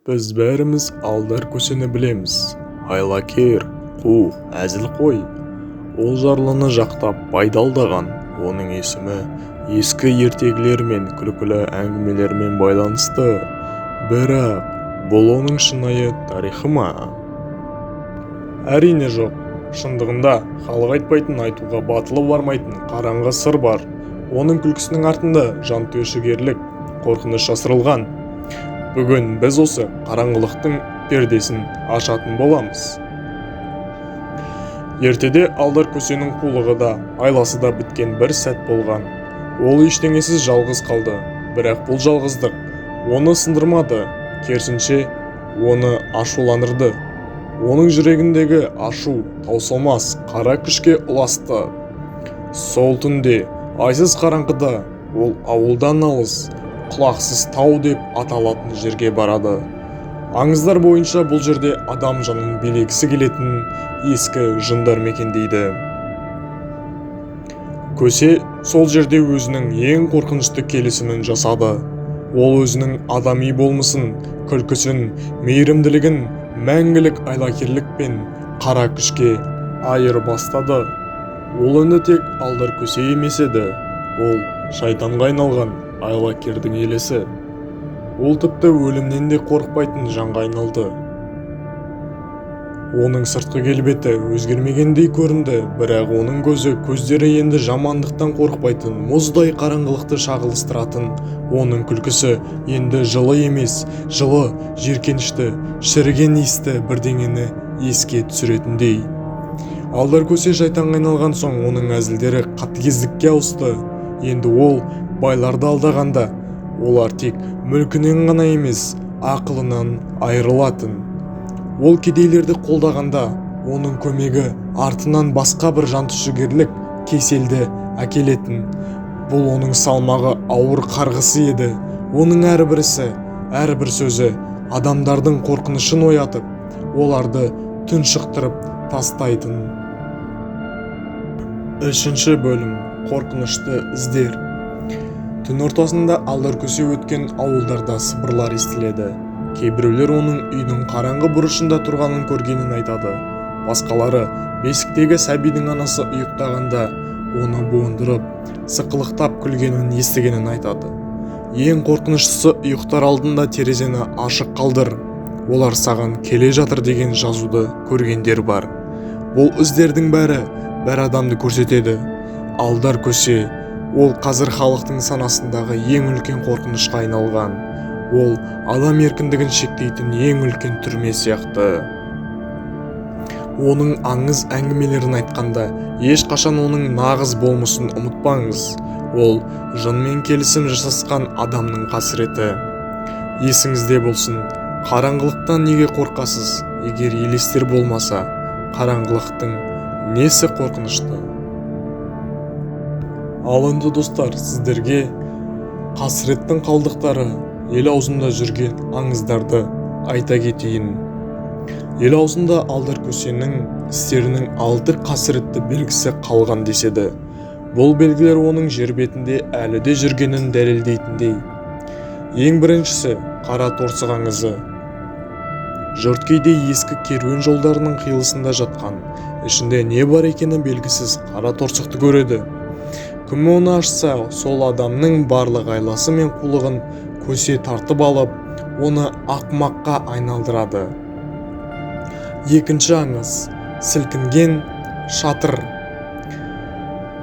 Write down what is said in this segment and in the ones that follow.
Біз бәріміз Алдар көсені білеміз. Айлакер, қу, әзіл қой. Ол жарлыны жақтап байдалдаған. Оның есімі ескі ертегілер мен күлкілі әңгімелермен байланысты. Бірақ бұл оның шынайы тарихы ма? Әрине жоқ. Шындығында халық айтпайтын, айтуға батылы бармайтын қараңғы сыр бар. Оның күлкісінің артында жан түршігерлік, қорқыныш жасырылған. Бүгін біз осы қараңғылықтың пердесін ашатын боламыз. Ертеде Алдар көсенің қулығы да, айласы да біткен бір сәт болған. Ол ештеңесіз жалғыз қалды. Бірақ бұл жалғыздық оны сындырмады, керісінше оны ашуландырды. Оның жүрегіндегі ашу таусылмас қара күшке ұласты. Сол түнде, айсыз қараңғыда, ол ауылдан алыс, құлақсыз тау деп аталатын жерге барады. Аңыздар бойынша бұл жерде адам жанын билегісі келетін ескі жындар мекендейді. Көсе сол жерде өзінің ең қорқынышты келісімін жасады. Ол өзінің адами болмысын, күлкісін, мейірімділігін мәңгілік айлакерлік пен қара күшке айыр бастады. Ол енді тек Алдар көсе емес еді, ол шайтанға айналған айлакердің елесі. Ол тіпті өлімнен де қорықпайтын жанға айналды. Оның сыртқы келбеті өзгермегендей көрінді, бірақ оның көздері енді жамандықтан қорықпайтын, мұздай қараңғылықты шағылыстыратын. Оның күлкісі енді жылы емес, жылы, жиіркенішті, шіріген иісті бірдеңені еске түсіретіндей. Алдар көсе шайтанға айналған соң оның әзілдері қатыгездікке ауысты. Енді ол байларды алдағанда, олар тек мүлкінен ғана емес, ақылынан айырылатын. Ол кедейлерді қолдағанда, оның көмегі артынан басқа бір жантүршігерлік кеселді әкелетін. Бұл оның салмағы ауыр қарғысы еді. Оның әрбір ісі, әрбір сөзі адамдардың қорқынышын оятып, оларды тұншықтырып тастайтын. 3 бөлім. Қорқынышты іздер. Түн ортасында Алдар көсе өткен ауылдарда сыбырлар естіледі. Кейбіреулер оның үйдің қараңғы бұрышында тұрғанын көргенін айтады. Басқалары бесіктегі сәбидің анасы ұйықтағанда оны буындырып, сықылықтап күлгенін естігенін айтады. Ең қорқыныштысы, ұйықтар алдында терезені ашық қалдыр. Олар саған келе жатыр деген жазуды көргендер бар. Бұл іздердің бәрі бір адамды көрсетеді. Алдар көсе, ол қазір халықтың санасындағы ең үлкен қорқынышқа айналған. Ол адам еркіндігін шектейтін ең үлкен түрме сияқты. Оның аңыз әңгімелерін айтқанда, ешқашан оның нағыз болмысын ұмытпаңыз. Ол жынмен келісім жасасқан адамның қасіреті. Есіңізде болсын, қараңғылықтан неге қорқасыз? Егер елестер болмаса, қараңғылықтың несі қорқынышты? Ал енді достар, сіздерге қасіреттің қалдықтары, ел аузында жүрген аңыздарды айта кетейін. Ел аузында Алдар көсенің істерінің 6 қасіретті белгісі қалған деседі. Бұл белгілер оның жер бетінде әлі де жүргенін дәлелдейтіндей. Ең біріншісі қара торсық аңызы. Жұрт кейде ескі керуен жолдарының қиылысында жатқан, ішінде не бар екені белгісіз қара торсықты көреді. Кім оны ашса, сол адамның барлық айласы мен қулығын көсе тартып алып, оны ақымаққа айналдырады. Екінші аңыз. Сілкінген шатыр.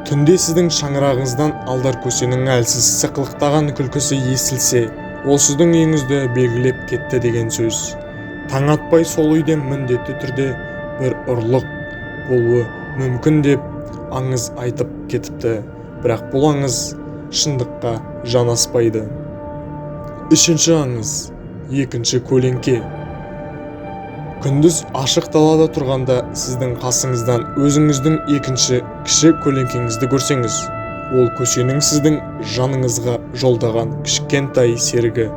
Түнде сіздің шаңырағыңыздан Алдар көсенің әлсіз сықылықтаған күлкісі естілсе, ол сіздің үйіңізді белгілеп кетті деген сөз. Таң атпай сол үйден міндетті түрде бір ұрлық болуы мүмкін деп аңыз айтып кетіпті. Бірақ бұл аңыз шындыққа жанаспайды. 3 аңыз. 2 көлеңке. Күндіз ашық далада тұрғанда сіздің қасыңыздан өзіңіздің 2 кіші көлеңкеңізді көрсеңіз, ол көсенің сіздің жаныңызға жолдаған кішкентай серігі.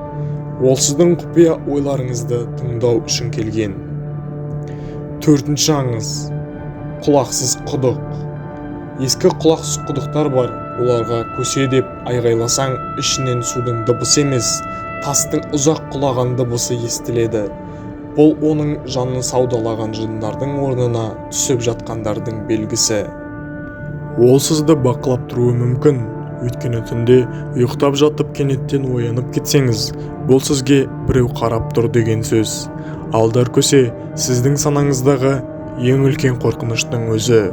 Ол сіздің құпия ойларыңызды тыңдау үшін келген. 4 аңыз. Құлақсыз құдық. Ескі құлақсыз құдықтар бар. Оларға көсе деп айғайласаң, ішінен судың дыбысы емес, тастың ұзақ құлаған дыбысы естіледі. Бұл оның жанын саудалаған жындардың орнына түсіп жатқандардың белгісі. Ол сізді бақылап тұруы мүмкін. Өйткені түнде ұйықтап жатып кенеттен оянып кетсеңіз, бұл сізге біреу қарап тұр деген сөз. Алдар көсе сіздің санаңыздағы ең үлкен қорқыныштың өзі.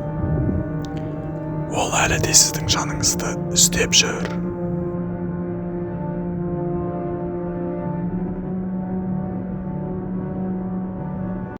Ол әлі де сіздің жаныңызды іздеп жүр.